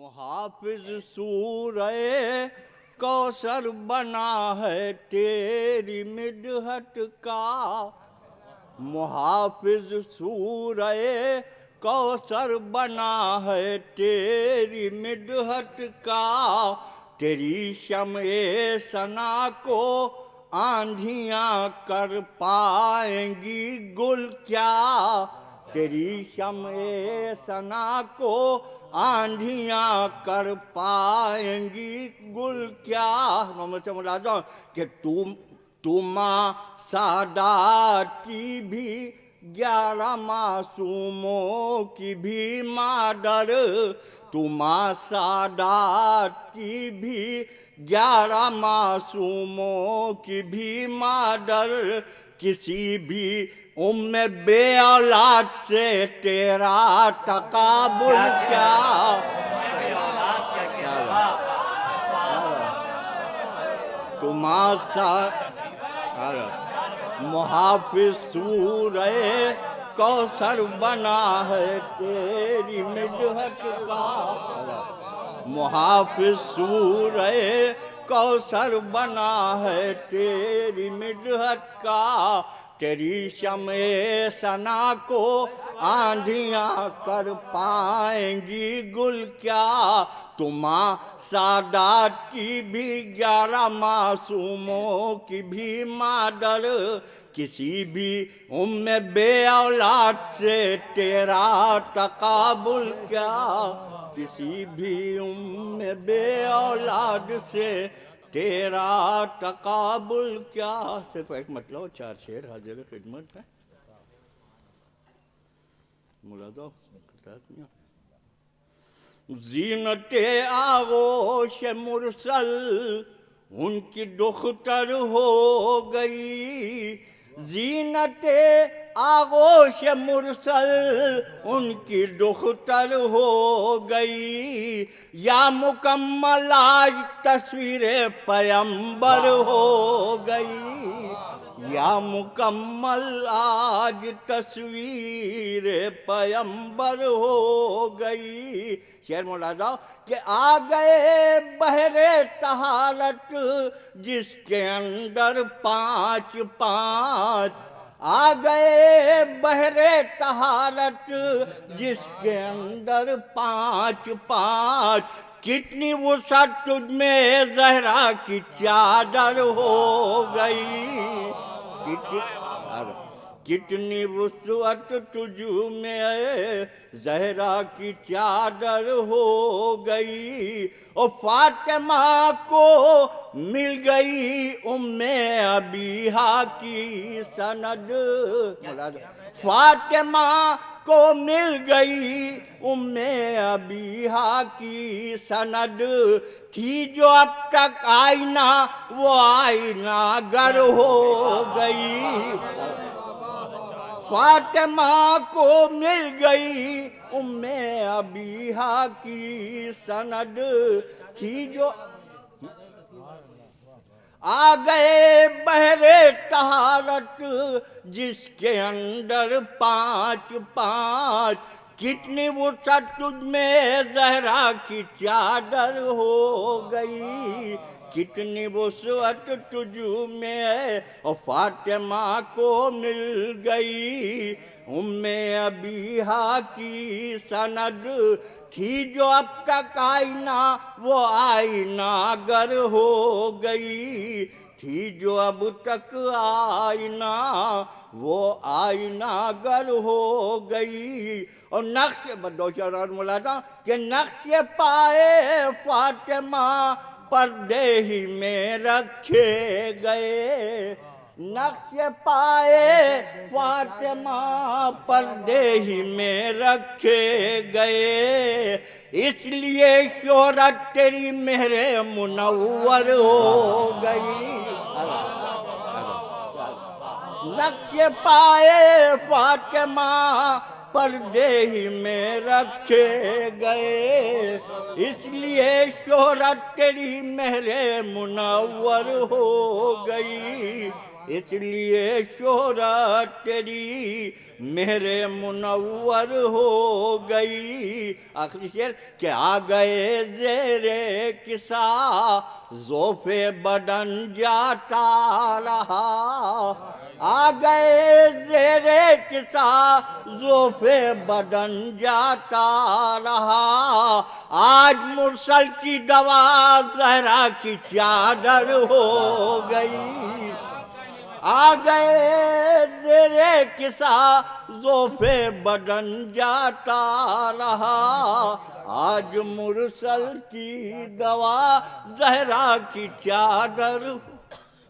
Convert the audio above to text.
محافظ سورہ کوثر بنا ہے تیری مدحت کا، محافظ سورہ کوثر بنا ہے تیری مدحت کا، تیری شمع ثنا کو آندھیاں کر پائیں گی گل کیا، تیری شمع ثنا کو آندھیاں کر پائیں گی گل کیا۔ محمد سے ملاحظہ کہ تو ماں سادات کی بھی 11 معصوموں کی بھی مادر، تو ماں سادات کی بھی 11 معصوموں کی بھی مادر، کسی بھی ام بے اولاد سے تیرا تقابل کیا۔ تو ماں محافظ سورہ کوثر بنا ہے تیری مدحت کا، محافظ سورہ کوثر بنا ہے تیری مدحت کا، تیری شمع ثنا کو آندھیاں کر پائیں گی گل کیا، تو ماں سادات کی بھی 11 معصوموں کی بھی مادر، کسی بھی ام بے اولاد سے تیرا تقابل کیا، کسی بھی ام بے اولاد سے تیرا تقابل کیا۔ صرف ایک مطلب 4 شعر حاضر خدمت ہے۔ ملازہ زینت آغوش مرسل ان کی دختر ہو گئی، زینت آغوش مرسل ان کی دختر ہو گئی، یا مکمل آج تصویر پیمبر ہو گئی، یا مکمل آج تصویر پیمبر ہو گئی۔ شعر ملاحظہ کہ آ گئے بحر طہارت جس کے اندر 5 5، آ گئے بحر طہارت جس کے اندر 5 5، کتنی وسعت تجھ میں زہرا کی چادر ہو گئی، کتنی وسعت تجھ میں زہرا کی چادر ہو گئی، اور فاطمہ کو مل گئی ام ابیہا کی سند، فاطمہ کو مل گئی ام ابیہا کی سند، تھی جو اب تک آئینہ وہ آئینہ گر ہو گئی، فاطمہ کو مل گئی ام ابیہا کی سند، تھی جو آ گئے بحر طہارت جس کے اندر 5 5، کتنی وسعت تجھ میں زہرا کی چادر ہو گئی، کتنی وسعت تجھ میں، اور فاطمہ کو مل گئی ام ابیہا کی سند، تھی جو اب تک آئینہ وہ آئینہ گر ہو گئی، تھی جو اب تک آئینہ وہ آئینہ گر ہو گئی، اور نقش دو شعر اور ملاحظہ کہ نقش پائے فاطمہ پردے ہی میں رکھے گئے، نقش پائے فاطمہ پردے ہی میں رکھے گئے، اس لیے شہرت تیری مہر منور ہو گئی، نقش پائے فاطمہ پردے ہی میں رکھے گئے، اس لیے شہرت تیری مہر منور ہو گئی، اس لیے شہرت تیری مہر منور ہو گئی، آخری شعر کہ آ گئے زیر کسا ذوف بدن جاتا رہا، آ گئے زیر کسا ذوف بدن جاتا رہا، آج مرسل کی دوا زہرا کی چادر ہو گئی، آ گئے زیر کسا ذوف بدن جاتا رہا، آج مرسل کی دوا زہرا کی چادر